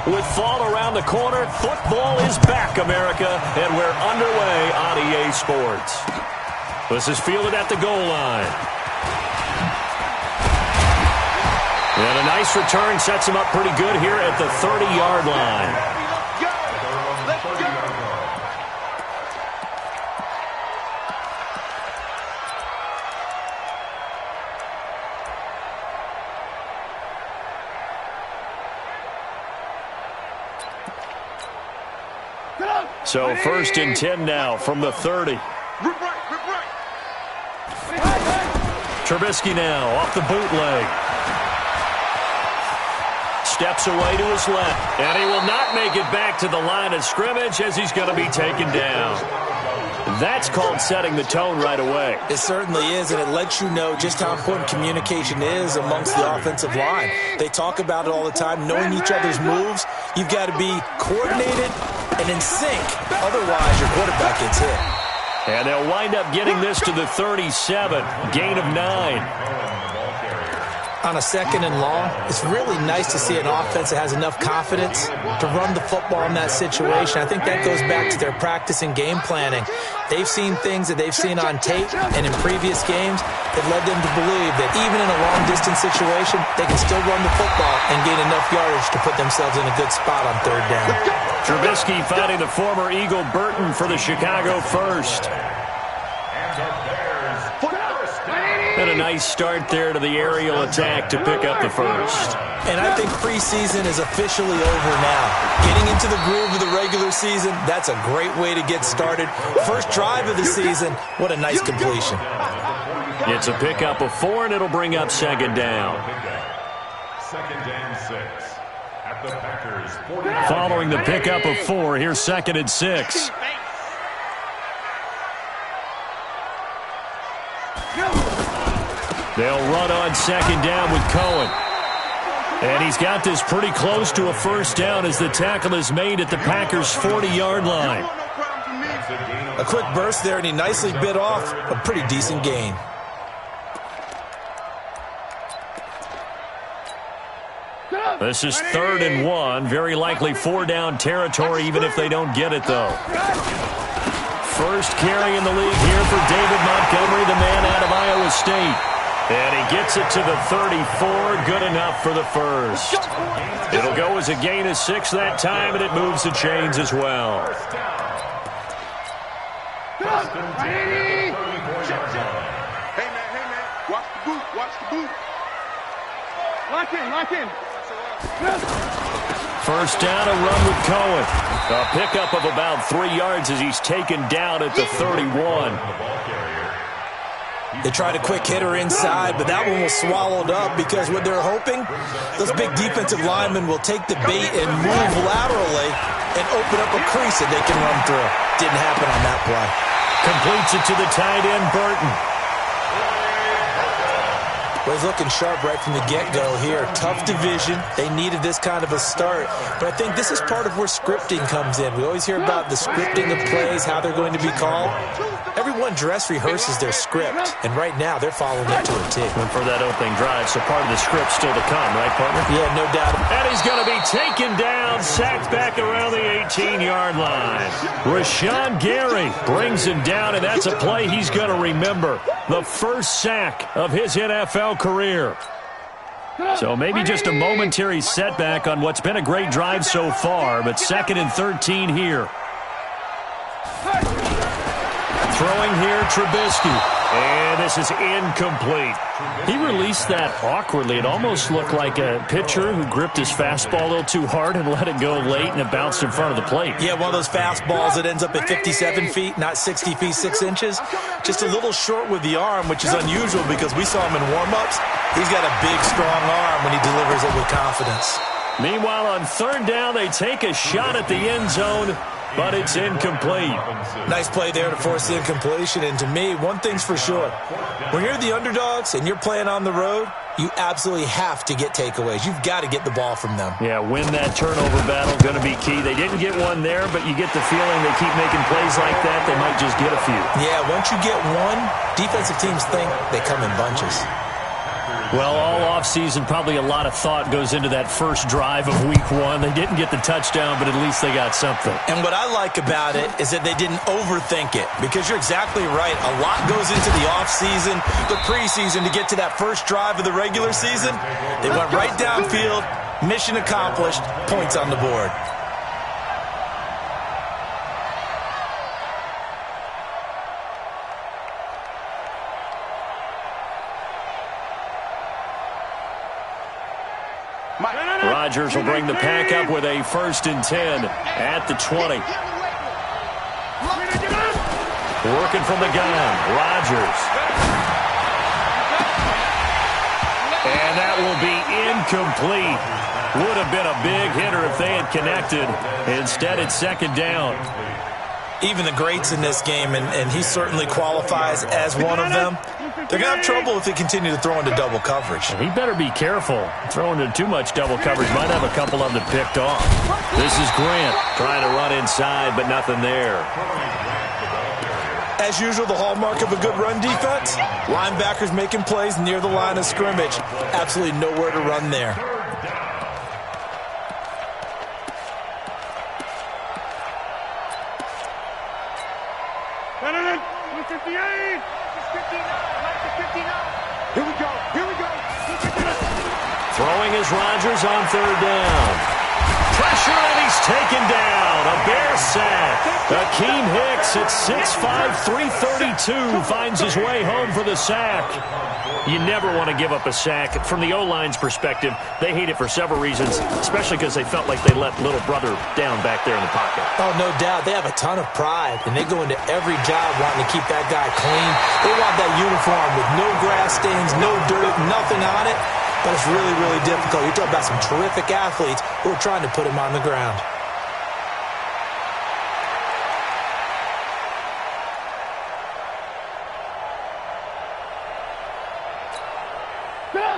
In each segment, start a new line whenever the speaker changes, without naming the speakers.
With fall around the corner, football is back, America, and we're underway on EA Sports. This is fielded at the goal line. And a nice return sets him up pretty good here at the 30-yard line. So 1st and 10 now from the 30. Trubisky now off the bootleg. Steps away to his left. And he will not make it back to the line of scrimmage as he's going to be taken down. That's called setting the tone right away.
It certainly is, and it lets you know just how important communication is amongst the offensive line. They talk about it all the time, knowing each other's moves. You've got to be coordinated and in sync. Otherwise, your quarterback gets hit.
And they'll wind up getting this to the 37. Gain of 9.
On a 2nd and long, it's really nice to see an offense that has enough confidence to run the football in that situation. I think that goes back to their practice and game planning. They've seen things that they've seen on tape and in previous games that led them to believe that even in a long-distance situation, they can still run the football and gain enough yardage to put themselves in a good spot on 3rd down.
Trubisky finding the former Eagle Burton for the Chicago first. And a nice start there to the aerial attack to pick up the first.
And I think preseason is officially over now. Getting into the groove of the regular season, that's a great way to get started. First drive of the season, what a nice completion.
It's a pickup of 4, and it'll bring up 2nd down.
2nd and 6 at the Packers 40.
Following the pickup of 4, here's 2nd and 6. They'll run on 2nd down with Cohen. And he's got this pretty close to a first down as the tackle is made at the Packers' 40-yard line.
A quick burst there, and he nicely bit off a pretty decent gain.
This is 3rd and 1. Very likely 4-down territory, even if they don't get it, though. First carry in the league here for David Montgomery, the man out of Iowa State. And he gets it to the 34. Good enough for the first. It'll go as a gain of 6 that time, and it moves the chains as well.
Hey, man. Watch the boot. Lock in.
First down, a run with Cohen. A pickup of about 3 yards as he's taken down at the 31.
They tried a quick hitter inside, but that one was swallowed up because what they're hoping, those big defensive linemen will take the bait and move laterally and open up a crease that they can run through. Didn't happen on that play.
Completes it to the tight end, Burton.
Well, he's looking sharp right from the get-go here. Tough division. They needed this kind of a start. But I think this is part of where scripting comes in. We always hear about the scripting of plays, how they're going to be called. Everyone dress rehearses their script, and right now they're following it to a T.
And for that opening drive, so part of the script still to come, right, partner?
Yeah, no doubt.
And he's going to be taken down, sacked back around the 18-yard line. Rashawn Gary brings him down, and that's a play he's going to remember. The first sack of his NFL career. So maybe just a momentary setback on what's been a great drive so far, but 2nd and 13 here. Throwing here, Trubisky. And this is incomplete. He released that awkwardly. It almost looked like a pitcher who gripped his fastball a little too hard and let it go late, and it bounced in front of the plate.
Yeah, one of those fastballs that ends up at 57 feet, not 60 feet, 6 inches. Just a little short with the arm, which is unusual because we saw him in warm-ups. He's got a big, strong arm when he delivers it with confidence.
Meanwhile, on 3rd down, they take a shot at the end zone, but it's incomplete.
Nice play there to force the incompletion. And to me, one thing's for sure. When you're the underdogs and you're playing on the road, you absolutely have to get takeaways. You've got to get the ball from them.
Yeah, win that turnover battle, going to be key. They didn't get one there, but you get the feeling they keep making plays like that, they might just get a few.
Yeah, once you get one, defensive teams think they come in bunches.
Well, all offseason, probably a lot of thought goes into that first drive of week one. They didn't get the touchdown, but at least they got something.
And what I like about it is that they didn't overthink it, because you're exactly right. A lot goes into the offseason, the preseason to get to that first drive of the regular season. They went right downfield, mission accomplished, points on the board.
Rodgers will bring the pack up with a 1st and 10 at the 20. Working from the gun, Rodgers. And that will be incomplete. Would have been a big hitter if they had connected. Instead, it's 2nd down.
Even the greats in this game, and he certainly qualifies as one of them, they're going to have trouble if they continue to throw into double coverage.
He better be careful. Throwing into too much double coverage might have a couple of them picked off. This is Grant trying to run inside, but nothing there.
As usual, the hallmark of a good run defense, linebackers making plays near the line of scrimmage. Absolutely nowhere to run there.
Throwing is Rodgers on 3rd down. Pressure, and he's taken down. A Bear sack. Akeem Hicks at 6'5", 332 finds his way home for the sack. You never want to give up a sack. From the O-line's perspective, they hate it for several reasons, especially because they felt like they let little brother down back there in the pocket.
Oh, no doubt. They have a ton of pride, and they go into every job wanting to keep that guy clean. They want that uniform with no grass stains, no dirt, nothing on it. But it's really, really difficult. You're talking about some terrific athletes who are trying to put him on the ground.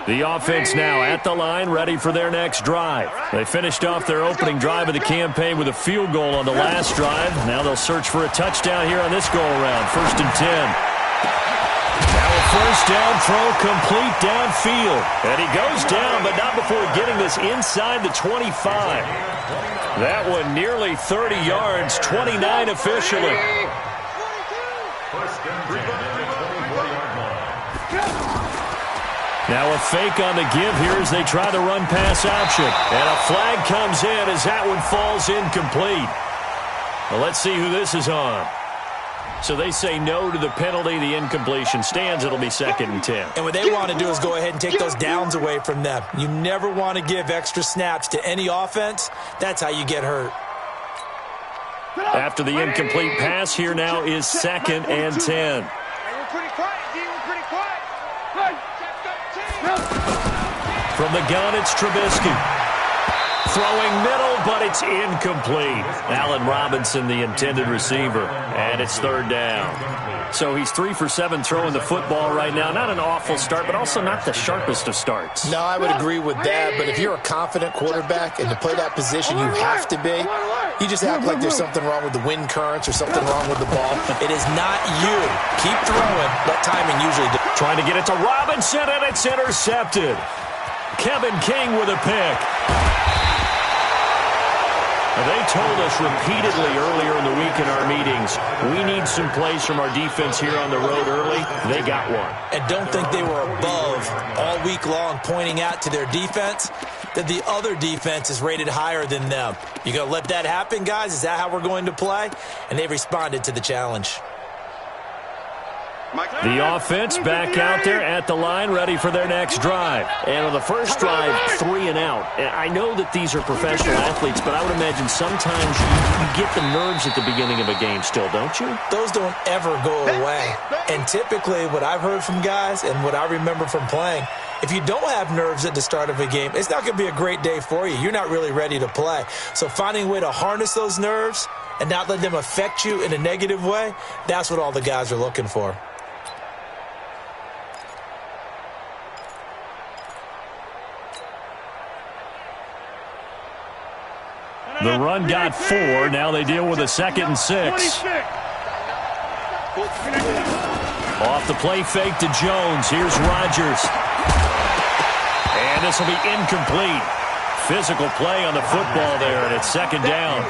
The offense now at the line, ready for their next drive. They finished off their opening drive of the campaign with a field goal on the last drive. Now they'll search for a touchdown here on this go-around. 1st and 10. Now a 1st down throw complete downfield. And he goes down, but not before getting this inside the 25. That one nearly 30 yards, 29 officially. Now a fake on the give here as they try the run-pass option. And a flag comes in as that one falls incomplete. Well, let's see who this is on. So they say no to the penalty. The incompletion stands. It'll be 2nd and 10.
And what they want to do is go ahead and take those downs away from them. You never want to give extra snaps to any offense. That's how you get hurt.
After the incomplete pass, here now is 2nd and 10. From the gun, it's Trubisky. Throwing middle, but it's incomplete. Allen Robinson, the intended receiver, and it's 3rd down. So he's 3 for 7 throwing the football right now. Not an awful start, but also not the sharpest of starts.
No, I would agree with that, but if you're a confident quarterback and to play that position you have to be, you just act like there's something wrong with the wind currents or something wrong with the ball. It is not you. Keep throwing. That timing usually does.
Trying to get it to Robinson, and it's intercepted. Kevin King with a pick. They told us repeatedly earlier in the week in our meetings, we need some plays from our defense here on the road early. They got one.
And don't think they were above all week long pointing out to their defense that the other defense is rated higher than them. You going to let that happen, guys? Is that how we're going to play? And they responded to the challenge.
The offense back out there at the line, ready for their next drive. And on the first drive, 3 and out. I know that these are professional athletes, but I would imagine sometimes you get the nerves at the beginning of a game still, don't you?
Those don't ever go away. And typically what I've heard from guys and what I remember from playing, if you don't have nerves at the start of a game, it's not going to be a great day for you. You're not really ready to play. So finding a way to harness those nerves and not let them affect you in a negative way, that's what all the guys are looking for.
The run got 4. Now they deal with a 2nd and 6. Off the play fake to Jones. Here's Rodgers. And this will be incomplete. Physical play on the football there, and it's second down.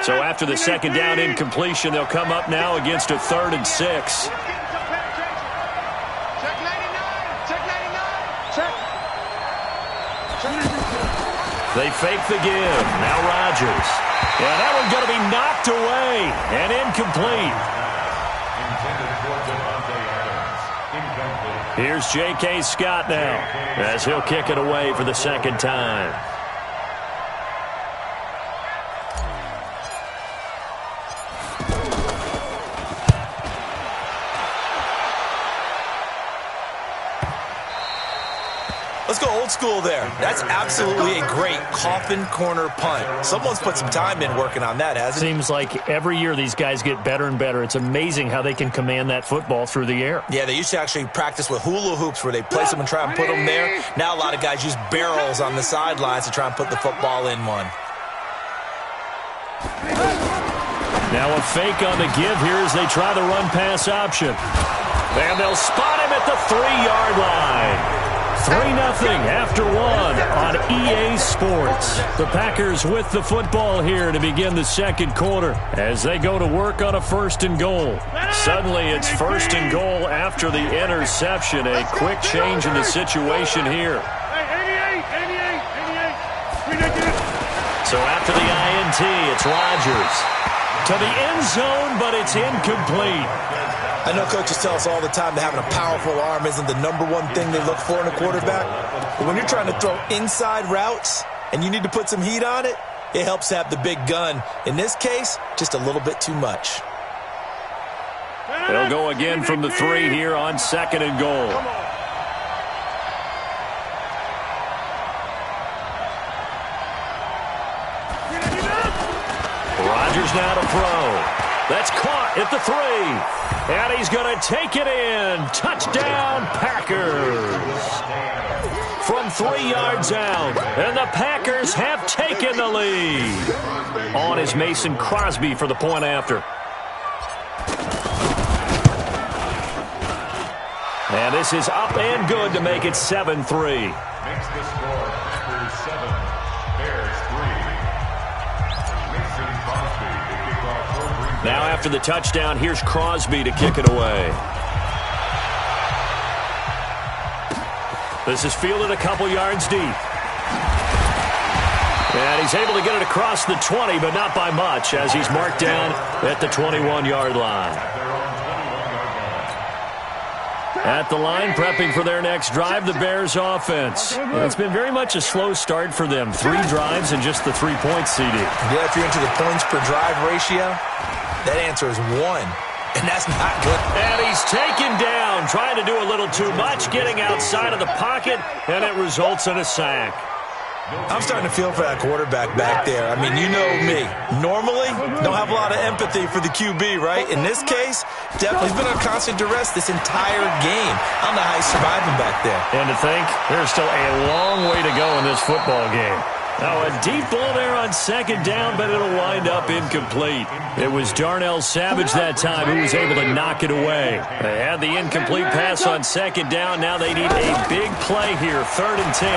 So after the second down incompletion, they'll come up now against a 3rd and 6. They fake the give. Now Rodgers. Yeah, that one's going to be knocked away and incomplete. Here's J.K. Scott now as he'll kick it away for the second time.
Let's go old school there. That's absolutely a great coffin corner punt. Someone's put some time in working on that, hasn't it?
Seems like every year these guys get better and better. It's amazing how they can command that football through the air.
Yeah, they used to actually practice with hula hoops where they place them and try and put them there. Now a lot of guys use barrels on the sidelines to try and put the football in one.
Now a fake on the give here as they try the run-pass option. And they'll spot him at the 3-yard line. 3-0 after 1 on EA Sports. The Packers with the football here to begin the second quarter as they go to work on a 1st and goal. Suddenly it's 1st and goal after the interception. A quick change in the situation here. So after the INT, it's Rodgers to the end zone, but it's incomplete.
I know coaches tell us all the time that having a powerful arm isn't the #1 thing they look for in a quarterback. But when you're trying to throw inside routes and you need to put some heat on it, it helps to have the big gun. In this case, just a little bit too much.
They'll go again from the 3 here on 2nd and goal. Rodgers now to throw. That's caught at the 3. And he's going to take it in. Touchdown, Packers. From 3 yards out. And the Packers have taken the lead. On is Mason Crosby for the point after. And this is up and good to make it 7-3.
Makes the score Packers 7, Bears 3. Mason Crosby to kick off for Green Bay.
Now after the touchdown, here's Crosby to kick it away. This is fielded a couple yards deep. And he's able to get it across the 20, but not by much, as he's marked down at the 21-yard line. At the line, prepping for their next drive, the Bears offense. It's been very much a slow start for them. 3 drives and just the 3 points, CD.
Yeah, if you're into the points per drive ratio, that answer is 1. And that's not good.
And he's taken down, trying to do a little too much, getting outside of the pocket, and it results in a sack.
I'm starting to feel for that quarterback back there. I mean, you know me. Normally, don't have a lot of empathy for the QB, right? In this case, definitely been on constant duress this entire game. I don't know how he's surviving back there.
And to think, there's still a long way to go in this football game. Now, a deep ball there on 2nd down, but it'll wind up incomplete. It was Darnell Savage that time who was able to knock it away. They had the incomplete pass on 2nd down. Now they need a big play here, 3rd and 10.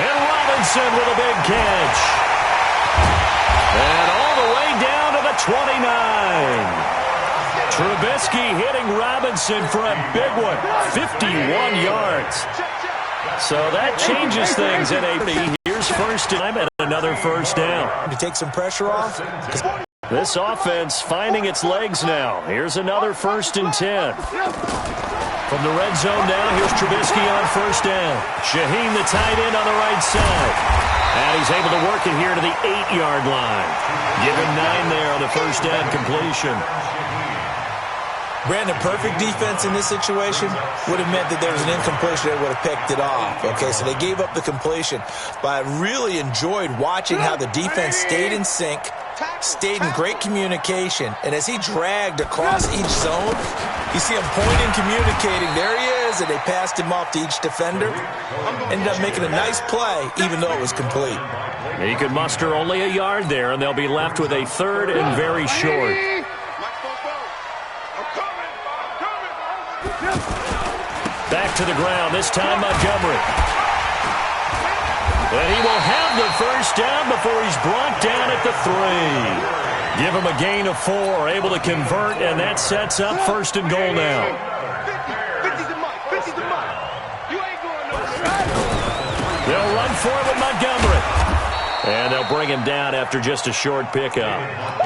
And Robinson with a big catch. And all the way down to the 29. Trubisky hitting Robinson for a big one, 51 yards. So that changes things at 80. Here's first time and another 1st down.
To take some pressure off.
This offense finding its legs now. Here's another 1st and 10. From the red zone now, here's Trubisky on 1st down. Shaheen, the tight end, on the right side. And he's able to work it here to the 8-yard line. Give him 9 there on the 1st down completion.
Brandon, perfect defense in this situation would have meant that there was an incompletion. They would have picked it off. Okay, so they gave up the completion. But I really enjoyed watching how the defense stayed in sync, stayed in great communication. And as he dragged across each zone, you see him pointing, communicating. There he is, and they passed him off to each defender. Ended up making a nice play, even though it was complete.
He could muster only a yard there, and they'll be left with a third and very short. Back to the ground, this time Montgomery. And he will have the first down before he's brought down at the 3. Give him a gain of 4, able to convert, and that sets up first and goal now. They'll run for it with Montgomery. And they'll bring him down after just a short pickup.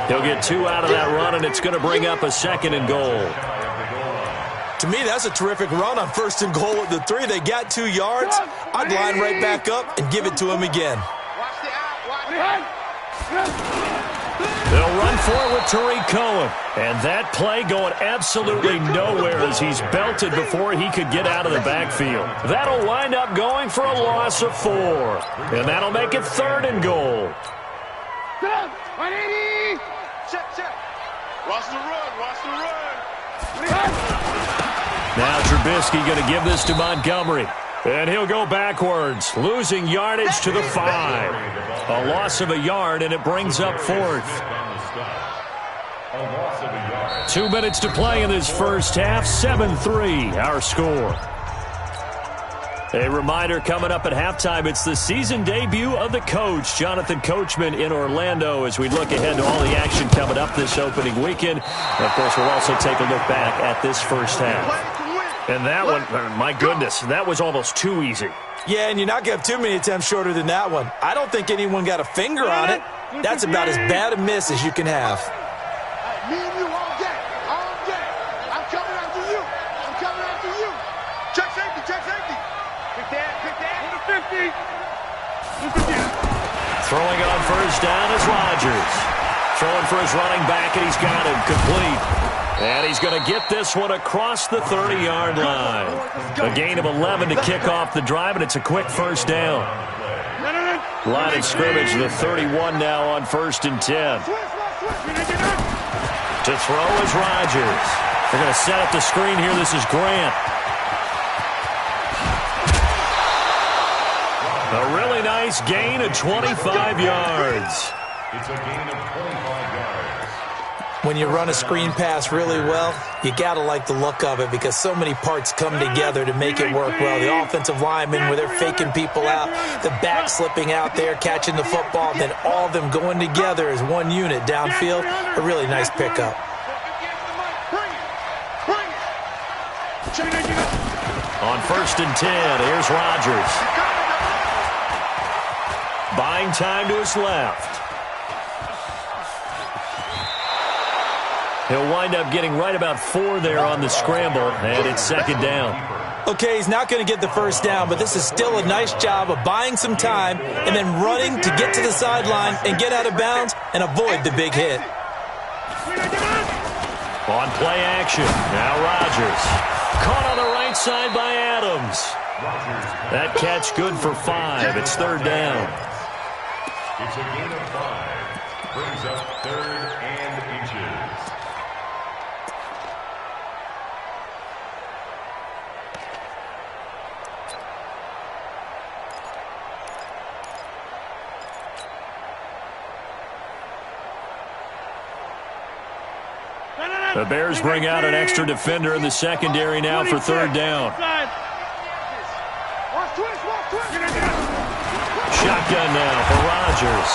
He'll get 2 out of that run, and it's going to bring up a second and goal.
To me, that's a terrific run on first and goal at the 3. They got 2 yards. I'd line right back up and give it to him again.
They'll run for it with Tariq Cohen. And that play going absolutely nowhere as he's belted before he could get out of the backfield. That'll wind up going for a loss of 4. And that'll make it third and goal.
Check. Watch the run.
Now Trubisky going to give this to Montgomery. And he'll go backwards, losing yardage to the 5. A loss of a yard, and it brings up fourth. 2 minutes to play in this first half. 7-3, our score. A reminder coming up at halftime, it's the season debut of the coach, Jonathan Coachman, in Orlando, as we look ahead to all the action coming up this opening weekend. And of course, we'll also take a look back at this first half. And that one, my goodness, that was almost too easy.
Yeah, and you're not going to have too many attempts shorter than that one. I don't think anyone got a finger on it. That's about as bad a miss as you can have.
Me and you all day. I'm coming after you. Check safety. Pick that. 50.
Throwing on first down is Rodgers. Throwing for his running back, and he's got him complete. And he's going to get this one across the 30-yard line. A gain of 11 to kick off the drive, and it's a quick first down. Line of scrimmage, the 31 now on 1st and 10. To throw is Rodgers. They're going to set up the screen here. This is Grant. A really nice gain of 25 yards.
It's a gain of 25 yards.
When you run a screen pass really well, you got to like the look of it because so many parts come together to make it work well. The offensive linemen, where they're faking people out, the back slipping out there, catching the football, then all of them going together as one unit downfield. A really nice pickup.
On 1st and 10, here's Rodgers. Buying time to his left. He'll wind up getting right about 4 there on the scramble, and it's second down.
Okay, he's not going to get the first down, but this is still a nice job of buying some time and then running to get to the sideline and get out of bounds and avoid the big hit.
On play action, now Rodgers. Caught on the right side by Adams. That catch good for 5. It's third down.
It's a gain of 5. Brings up 3rd and inches.
The Bears bring out an extra defender in the secondary now for third down. Shotgun now for Rodgers.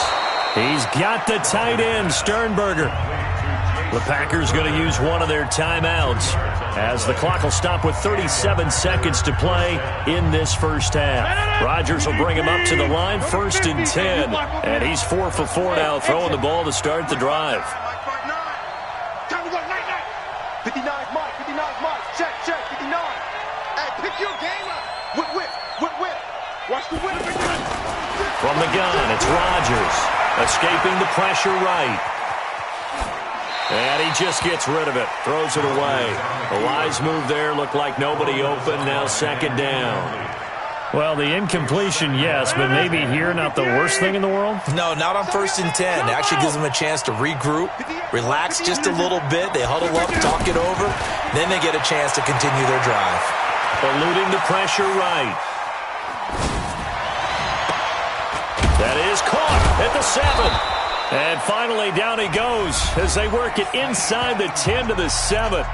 He's got the tight end, Sternberger. The Packers going to use one of their timeouts as the clock will stop with 37 seconds to play in this first half. Rodgers will bring him up to the line, 1st and 10. And he's 4 for 4 now, throwing the ball to start the drive.
59 Mike. Check. 59. Hey, pick your game up. Whip. Watch the whip.
From the gun, it's Rodgers. Escaping the pressure right. And he just gets rid of it, throws it away. A wise move there, looked like nobody open, now second down.
Well, the incompletion, yes, but maybe here not the worst thing in the world?
No, not on 1st and 10. It actually gives them a chance to regroup, relax just a little bit. They huddle up, talk it over. Then they get a chance to continue their drive.
Eluding the pressure right. That is caught at the 7. And finally, down he goes as they work it inside the 10 to the 7.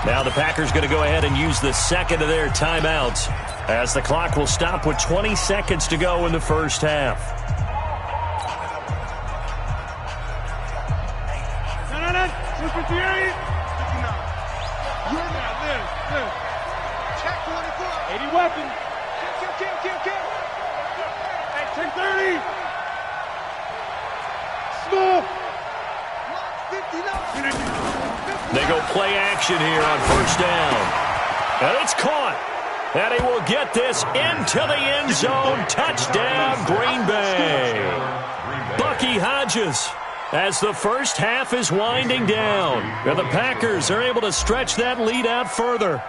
Now the Packers going to go ahead and use the second of their timeouts as the clock will stop with 20 seconds to go in the first half.
Check 24. 80 weapons. Kill. Hey, take 30.
They go play action here on first down. And it's caught. And he will get this into the end zone. Touchdown, Green Bay. Bucky Hodges as the first half is winding down. And the Packers are able to stretch that lead out further.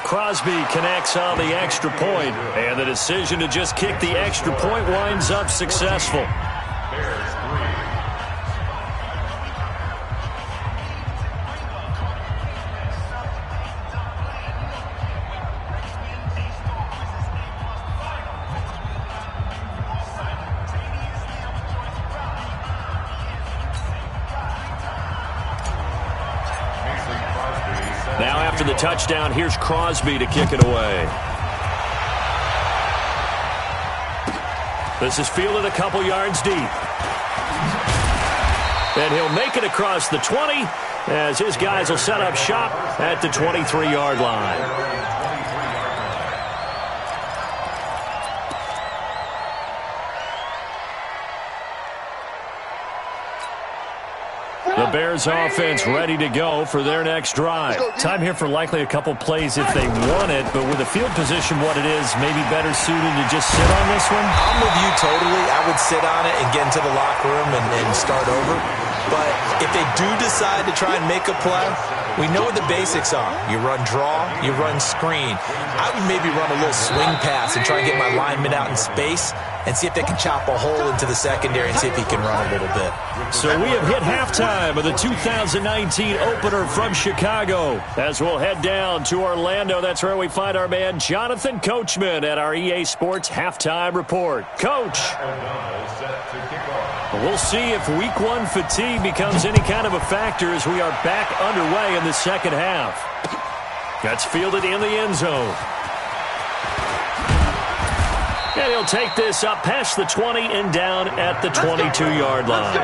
Crosby connects on the extra point, and the decision to just kick the extra point winds up successful. Now after the touchdown, here's Crosby to kick it away. This is fielded a couple yards deep. And he'll make it across the 20 as his guys will set up shop at the 23-yard line. The Bears offense ready to go for their next drive.
Time here for likely a couple plays if they want it, but with the field position what it is, maybe better suited to just sit on this one?
I'm with you totally. I would sit on it and get into the locker room and start over. But if they do decide to try and make a play, we know what the basics are. You run draw, you run screen. I would maybe run a little swing pass and try and get my lineman out in space and see if they can chop a hole into the secondary and see if he can run a little bit.
So we have hit halftime of the 2019 opener from Chicago. As we'll head down to Orlando, that's where we find our man Jonathan Coachman at our EA Sports Halftime Report. Coach, we'll see if Week 1 fatigue becomes any kind of a factor as we are back underway in the second half. That's fielded in the end zone. And he'll take this up past the 20 and down at the 22-yard line.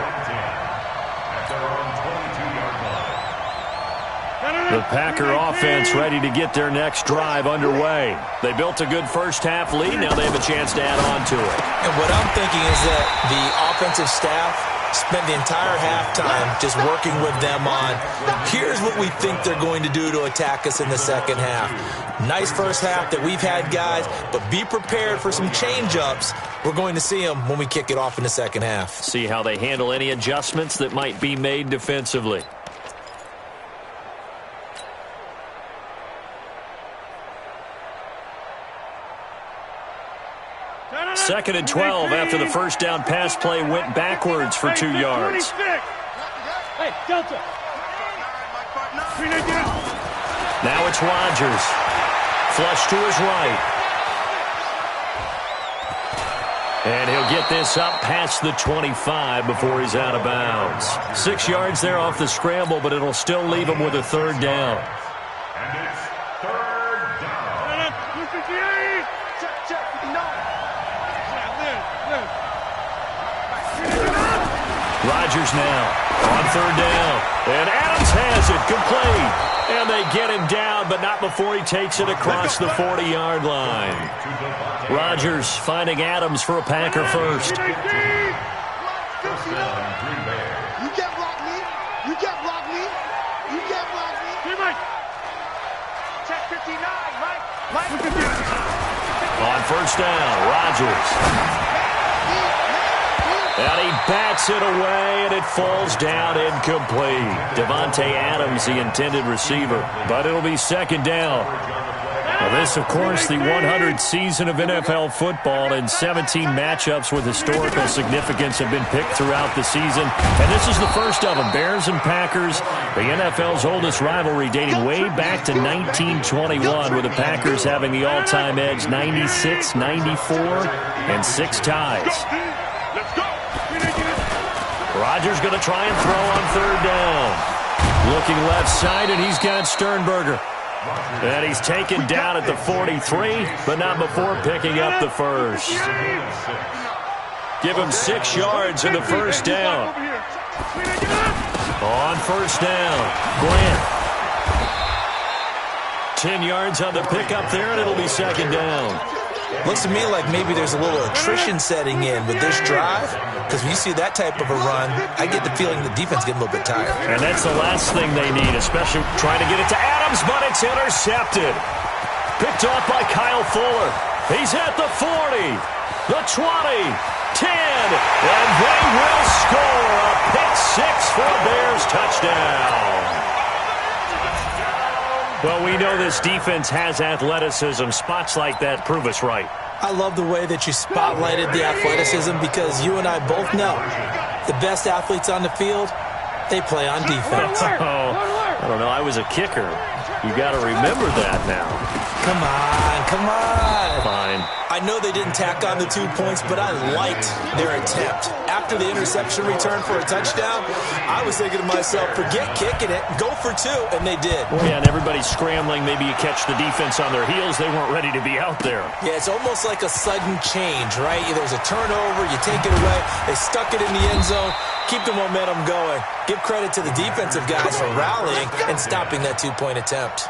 The Packer offense ready to get their next drive underway. They built a good first half lead. Now they have a chance to add on to it.
And what I'm thinking is that the offensive staff spent the entire halftime just working with them on, here's what we think they're going to do to attack us in the second half. Nice first half that we've had, guys, but be prepared for some change-ups. We're going to see them when we kick it off in the second half.
See how they handle any adjustments that might be made defensively. Second and 12 after the first down pass play went backwards for 2 yards.
Hey, Delta.
Now it's Rodgers. Flush to his right. And he'll get this up past the 25 before he's out of bounds. 6 yards there off the scramble, but it'll still leave him with a third down.
And it's third down.
Rodgers now on third down. And Adams has it complete. And they get him down, but not before he takes it across the 40-yard line. Rodgers finding Adams for a Packer first.
You can't block me. You can't block me. You can't block me. Check 59, Mike.
On first down, Rodgers. And he bats it away, and it falls down incomplete. Devontae Adams, the intended receiver. But it'll be second down. Well, this, of course, the 100th season of NFL football, and 17 matchups with historical significance have been picked throughout the season. And this is the first of them. Bears and Packers, the NFL's oldest rivalry dating way back to 1921, with the Packers having the all-time edge 96, 94, and 6 ties. Rodgers going to try and throw on third down. Looking left side, and he's got Sternberger. And he's taken down at the 43, but not before picking up the first. Give him 6 yards in the first down. On first down, Grant. 10 yards on the pickup there, and it'll be second down.
Looks to me like maybe there's a little attrition setting in with this drive, because when you see that type of a run, I get the feeling the defense getting a little bit tired.
And that's the last thing they need, especially trying to get it to Adams, but it's intercepted. Picked off by Kyle Fuller. He's at the 40, the 20, 10, and they will score a pick-6 for a Bears touchdown. Well, we know this defense has athleticism. Spots like that prove us right.
I love the way that you spotlighted the athleticism, because you and I both know the best athletes on the field, they play on defense.
Oh, I don't know. I was a kicker. You got to remember that now.
Come on, come on.
Fine.
I know they didn't tack on the 2 points, but I liked their attempt. After the interception return for a touchdown, I was thinking to myself, forget kicking it, go for 2, and they did.
Yeah, and everybody's scrambling. Maybe you catch the defense on their heels. They weren't ready to be out there.
Yeah, it's almost like a sudden change, right? There's a turnover, you take it away, they stuck it in the end zone. Keep the momentum going. Give credit to the defensive guys for rallying and stopping that 2-point attempt.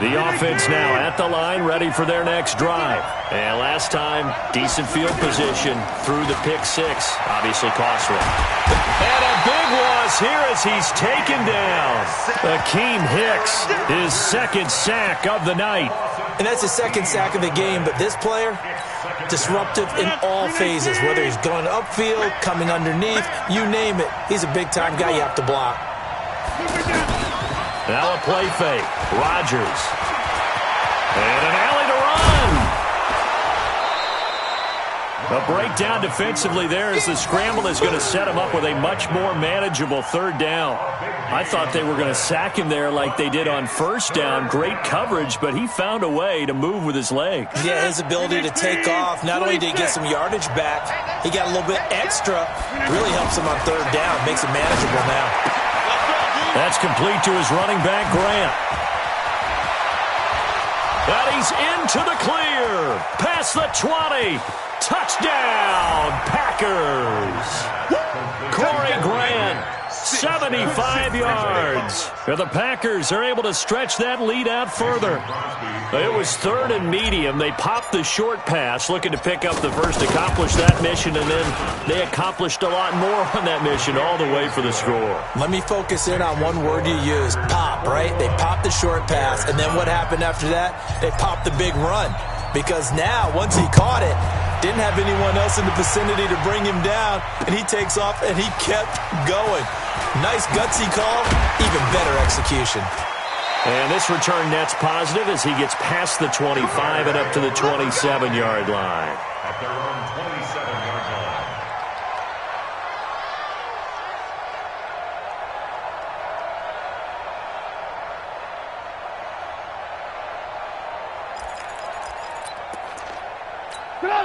The offense now at the line, ready for their next drive. And last time, decent field position through the pick-6. Obviously costly. And a big loss here as he's taken down. Akeem Hicks, his second sack of the night.
And that's his second sack of the game, but this player, disruptive in all phases, whether he's going upfield, coming underneath, you name it. He's a big-time guy you have to block.
Now a play fake. Rodgers. And an alley to run. A breakdown defensively there as the scramble is going to set him up with a much more manageable third down. I thought they were going to sack him there like they did on first down. Great coverage, but he found a way to move with his legs.
Yeah, his ability to take off, not only did he get some yardage back, he got a little bit extra. Really helps him on third down, makes it manageable now.
That's complete to his running back, Grant. And he's into the clear. Past the 20. Touchdown, Packers. Corey Grant, 75 yards. And the Packers are able to stretch that lead out further. It was third and medium. They popped the short pass, looking to pick up the first, accomplish that mission, and then they accomplished a lot more on that mission all the way for the score.
Let me focus in on one word you used, pop, right? They popped the short pass, and then what happened after that? They popped the big run, because now, once he caught it, didn't have anyone else in the vicinity to bring him down, and he takes off, and he kept going. Nice gutsy call, even better execution.
And this return net's positive as he gets past the 25 and up to the 27-yard line.
At their own 27-yard line.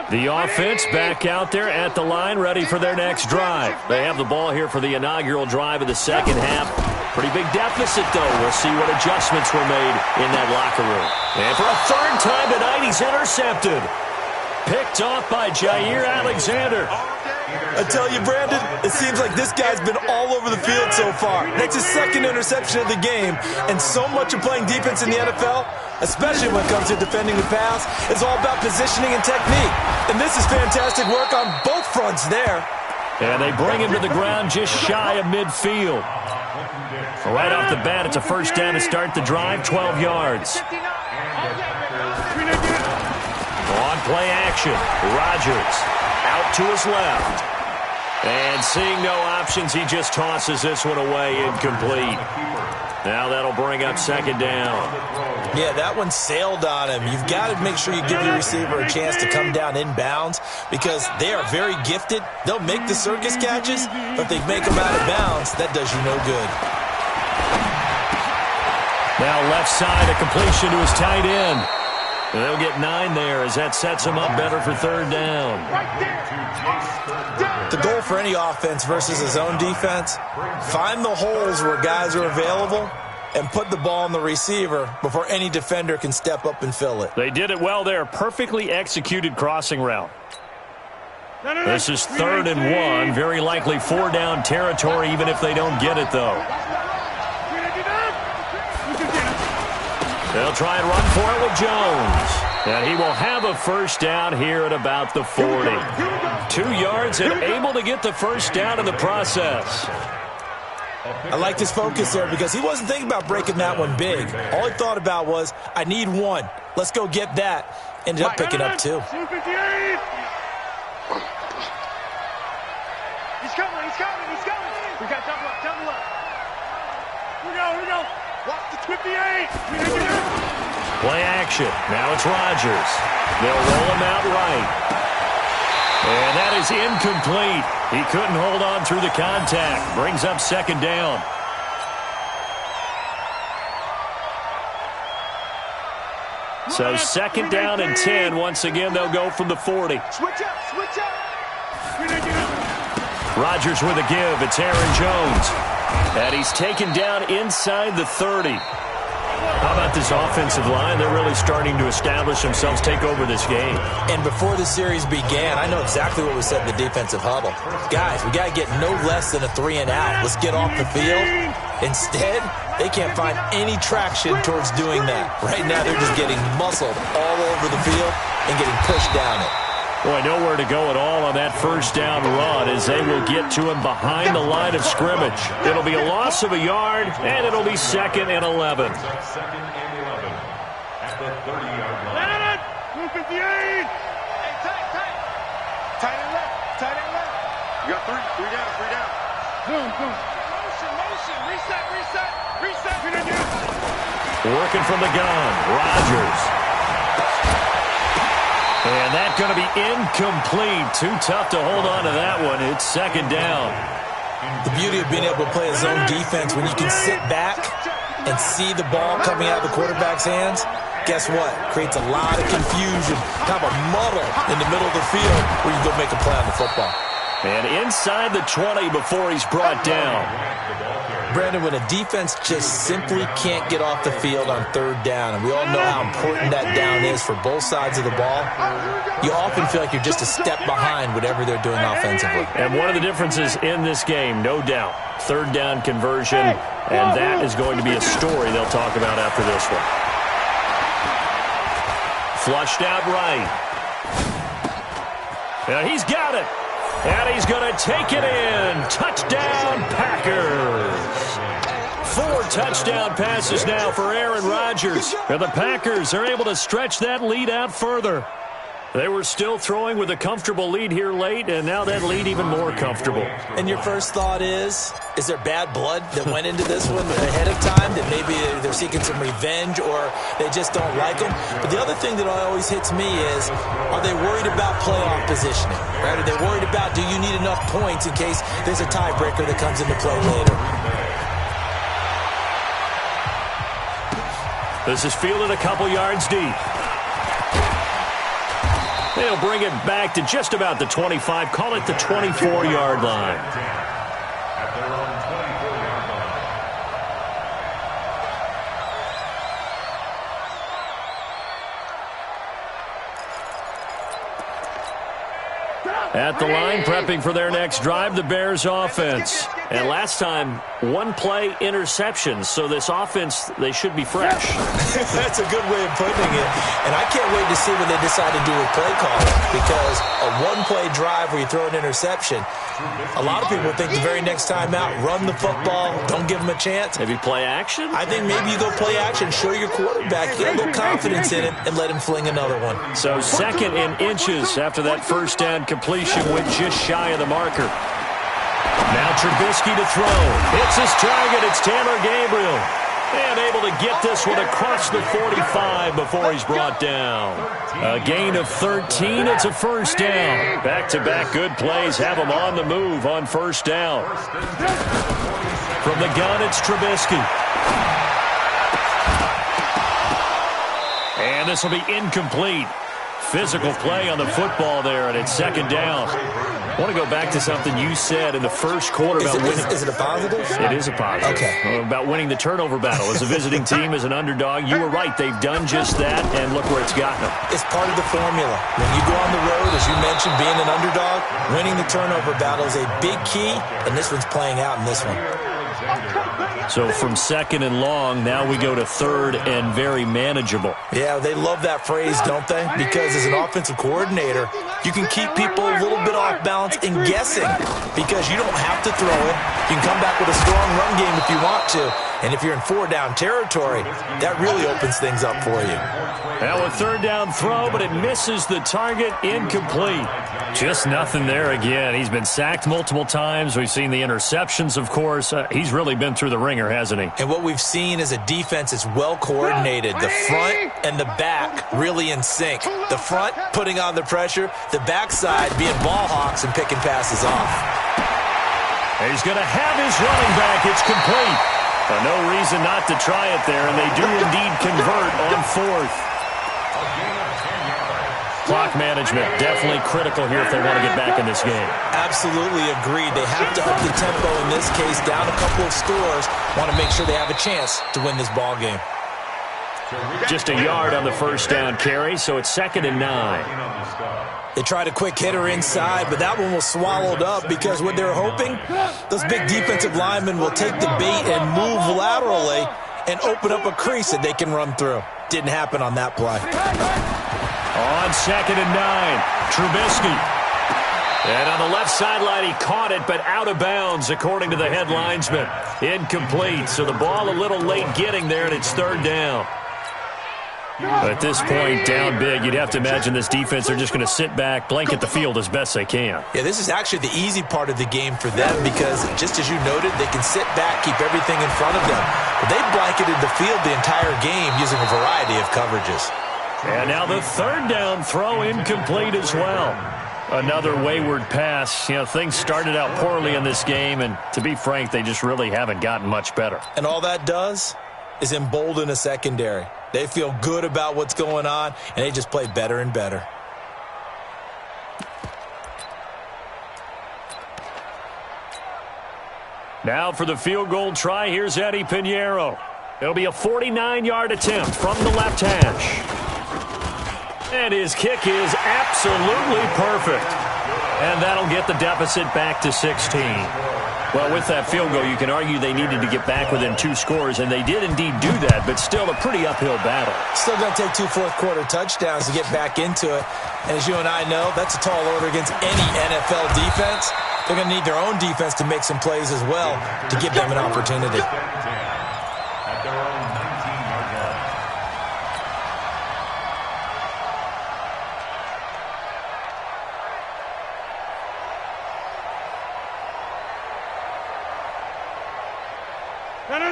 The offense back out there at the line, ready for their next drive. They have the ball here for the inaugural drive of the second half. Pretty big deficit, though. We'll see what adjustments were made in that locker room. And for a third time tonight, he's intercepted. Picked off by Jair Alexander.
I tell you, Brandon, it seems like this guy's been all over the field so far. That's his second interception of the game, and so much of playing defense in the NFL, especially when it comes to defending the pass, is all about positioning and technique. And this is fantastic work on both fronts there.
And they bring him to the ground just shy of midfield. Right off the bat, it's a first down to start the drive, 12 yards. On play action, Rodgers out to his left. And seeing no options, he just tosses this one away, incomplete. Now that'll bring up second down.
Yeah, that one sailed on him. You've got to make sure you give your receiver a chance to come down inbounds because they are very gifted. They'll make the circus catches, but if they make them out of bounds, that does you no good.
Now left side, a completion to his tight end. They'll get 9 there as that sets him up better for third down.
The goal for any offense versus a zone defense, find the holes where guys are available and put the ball on the receiver before any defender can step up and fill it.
They did it well there. Perfectly executed crossing route.
This is 3rd and 1. Very likely 4 down territory even if they don't get it, though. They'll try and run for it with Jones. And he will have a first down here at about the 40. 2 yards and able to get the first down in the process.
I like his focus there because he wasn't thinking about breaking that one big. All he thought about was, I need 1. Let's go get that. Ended up picking up 2.
He's coming. We got double up. Here we go. Watch the 58.
Play action. Now it's Rodgers. They'll roll him out right. And that is incomplete. He couldn't hold on through the contact. Brings up second down. So second down and 10. Once again, they'll go from the 40.
Switch up.
Rodgers with a give. It's Aaron Jones. And he's taken down inside the 30. How about this offensive line? They're really starting to establish themselves, take over this game.
And before the series began, I know exactly what was said in the defensive huddle. Guys, we got to get no less than a 3 and out. Let's get off the field. Instead, they can't find any traction towards doing that. Right now, they're just getting muscled all over the field and getting pushed down it.
Boy, nowhere to go at all on that first down run as they will get to him behind the line of scrimmage. It'll be a loss of a yard, and it'll be 2nd and 11.
Second and 11 at the 30-yard line.
258. Hey, tight end left. You got 3 down. Boom. Motion. Reset.
Working from the gun, Rodgers. And that's going to be incomplete. Too tough to hold on to that one. It's second down.
The beauty of being able to play a zone defense when you can sit back and see the ball coming out of the quarterback's hands, guess what? Creates a lot of confusion, kind of a muddle in the middle of the field where you go make a play on the football.
And inside the 20 before he's brought down.
Brandon, when a defense just simply can't get off the field on 3rd down, and we all know how important that down is for both sides of the ball, you often feel like you're just a step behind whatever they're doing offensively.
And one of the differences in this game, no doubt, 3rd down conversion, and that is going to be a story they'll talk about after this one. Flushed out right. And he's got it. And he's going to take it in. Touchdown, Packers. 4 touchdown passes now for Aaron Rodgers. And the Packers are able to stretch that lead out further. They were still throwing with a comfortable lead here late, and now that lead even more comfortable.
And your first thought is there bad blood that went into this one ahead of time, that maybe they're seeking some revenge or they just don't like them? But the other thing that always hits me is, are they worried about playoff positioning? Right? Are they worried about, do you need enough points in case there's a tiebreaker that comes into play later?
This is fielded a couple yards deep. They'll bring it back to just about the 25. Call it the 24-yard line.
At their own 24-yard line.
At the line, prepping for their next drive, the Bears offense. And last time, 1 play interceptions, so this offense, they should be fresh.
That's a good way of putting it. And I can't wait to see what they decide to do with play calling, because a 1-play drive where you throw an interception, a lot of people think the very next time out, run the football, don't give them a chance.
Maybe play action?
I think maybe you go play action, show your quarterback, get a little confidence in it, and let him fling another one.
So 2nd and inches after that first down completion went just shy of the marker. Now Trubisky to throw. Hits his target. It's Taylor Gabriel. And able to get this one across the 45 before he's brought down. A gain of 13. It's a first down. Back-to-back good plays have him on the move on first down. From the gun, it's Trubisky. And this will be incomplete. Physical play on the football there, and it's second down. I want to go back to something you said in the first quarter about winning.
Is it a positive?
It is a positive.
Okay.
About winning the turnover battle. As a visiting team, as an underdog, you were right. They've done just that, and look where it's gotten them.
It's part of the formula. When you go on the road, as you mentioned, being an underdog, winning the turnover battle is a big key, and this one's playing out in this one.
So from second and long, now we go to third and very manageable.
Yeah, they love that phrase, don't they? Because as an offensive coordinator, you can keep people a little bit off balance and guessing because you don't have to throw it. You can come back with a strong run game if you want to. And if you're in four-down territory, that really opens things up for you.
Now a third down throw, but it misses the target, incomplete. Just nothing there again. He's been sacked multiple times. We've seen the interceptions, of course. He's really been through the ringer, hasn't he?
And what we've seen is a defense that's well coordinated. The front and the back really in sync. The front putting on the pressure, the backside being ball hawks and picking passes off.
He's going to have his running back. It's complete. No reason not to try it there, and they do indeed convert on fourth. Clock management definitely critical here if they want to get back in this game.
Absolutely agreed. They have to up the tempo in this case, down a couple of scores. Want to make sure they have a chance to win this ball game.
Just a yard on the first down carry, so it's 2nd and 9.
They tried a quick hitter inside, but that one was swallowed up because what they're hoping, those big defensive linemen will take the bait and move laterally and open up a crease that they can run through. Didn't happen on that play.
On 2nd and 9, Trubisky. And on the left sideline, he caught it, but out of bounds, according to the head linesman. Incomplete, so the ball a little late getting there, and it's third down. At this point, down big, you'd have to imagine this defense, they're just going to sit back, blanket the field as best they can.
Yeah, this is actually the easy part of the game for them because, just as you noted, they can sit back, keep everything in front of them. But they've blanketed the field the entire game using a variety of coverages.
And now the third down throw incomplete as well. Another wayward pass. You know, things started out poorly in this game, and to be frank, they just really haven't gotten much better.
And all that does is embolden a secondary. They feel good about what's going on, and they just play better and better.
Now for the field goal try, here's Eddie Pinheiro. It'll be a 49-yard attempt from the left hash. And his kick is absolutely perfect. And that'll get the deficit back to 16. Well, with that field goal, you can argue they needed to get back within 2 scores, and they did indeed do that, but still a pretty uphill battle.
Still going to take 2 fourth-quarter touchdowns to get back into it. And as you and I know, that's a tall order against any NFL defense. They're going to need their own defense to make some plays as well to give them an opportunity.
At their own 19-yard line.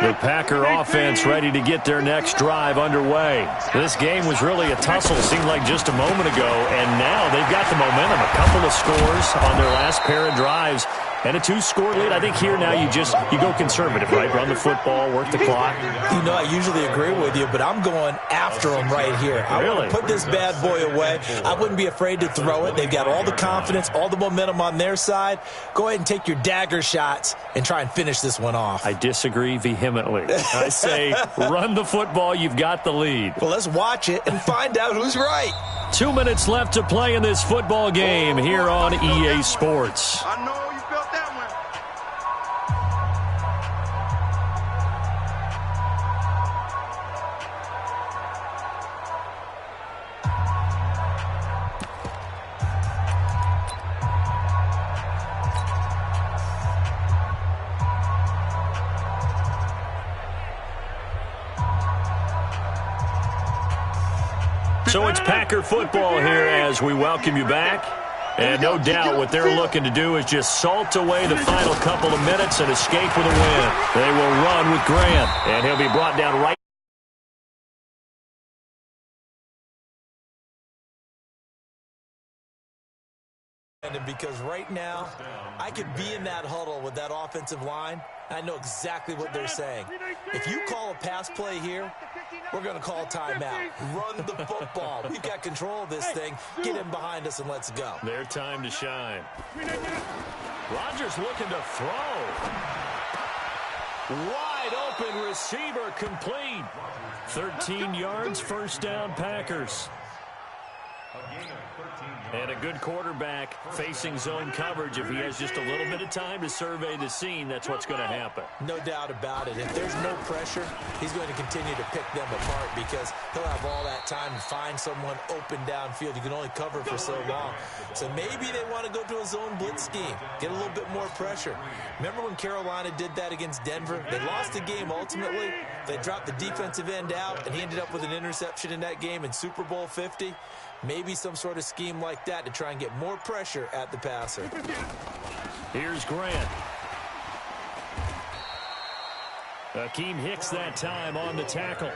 The Packer offense ready to get their next drive underway. This game was really a tussle, seemed like just a moment ago, and now they've got the momentum. A couple of scores on their last pair of drives. And a 2-score lead. I think here now you go conservative, right? Run the football, work the clock.
You know, I usually agree with you, but I'm going after them right here. I want to put this bad boy away. I wouldn't be afraid to throw it. They've got all the confidence, all the momentum on their side. Go ahead and take your dagger shots and try and finish this one off.
I disagree vehemently. I say run the football. You've got the lead.
Well, let's watch it and find out who's right.
2 minutes left to play in this football game here on EA Sports.
I know you felt that one.
So it's Packer football here as we welcome you back. And no doubt what they're looking to do is just salt away the final couple of minutes and escape with a win. They will run with Grant, and he'll be brought down right.
Because right now, I could be in that huddle with that offensive line. I know exactly what they're saying. If you call a pass play here, we're going to call timeout. Run the football. We've got control of this thing. Get him behind us and let's go.
Their time to shine. Rodgers looking to throw. Wide open receiver complete. 13 yards, first down Packers. And a good quarterback facing zone coverage. If he has just a little bit of time to survey the scene, that's what's going to happen.
No doubt about it. If there's no pressure, he's going to continue to pick them apart because he'll have all that time to find someone open downfield. You can only cover for so long. So maybe they want to go to a zone blitz scheme, get a little bit more pressure. Remember when Carolina did that against Denver? They lost the game ultimately. They dropped the defensive end out, and he ended up with an interception in that game in Super Bowl 50. Maybe some sort of scheme like that to try and get more pressure at the passer.
Here's Grant. Akeem Hicks that time on the tackle.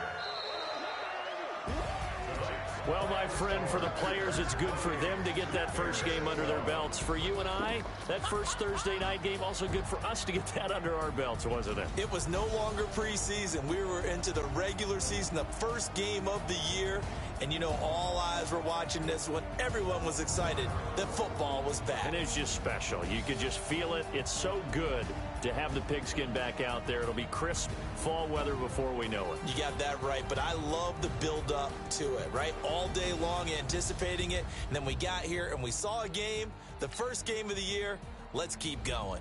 Well, my friend, for the players, it's good for them to get that first game under their belts. For you and I, that first Thursday night game, also good for us to get that under our belts, wasn't it?
It was no longer preseason. We were into the regular season, the first game of the year. And, you know, all eyes were watching this one. Everyone was excited that football was back.
And it's just special. You could just feel it. It's so good to have the pigskin back out there. It'll be crisp fall weather before we know it.
You got that right, but I love the build-up to it, right? All day long anticipating it, and then we got here and we saw a game, the first game of the year. Let's keep going.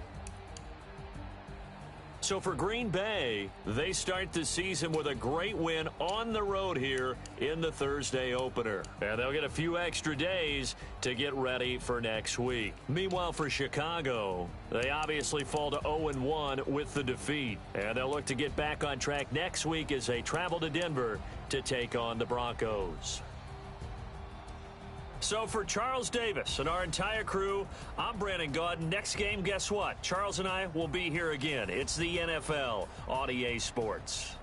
So for Green Bay, they start the season with a great win on the road here in the Thursday opener. And they'll get a few extra days to get ready for next week. Meanwhile, for Chicago, they obviously fall to 0-1 with the defeat. And they'll look to get back on track next week as they travel to Denver to take on the Broncos. So for Charles Davis and our entire crew, I'm Brandon Gaudin. Next game, guess what? Charles and I will be here again. It's the NFL on EA Sports.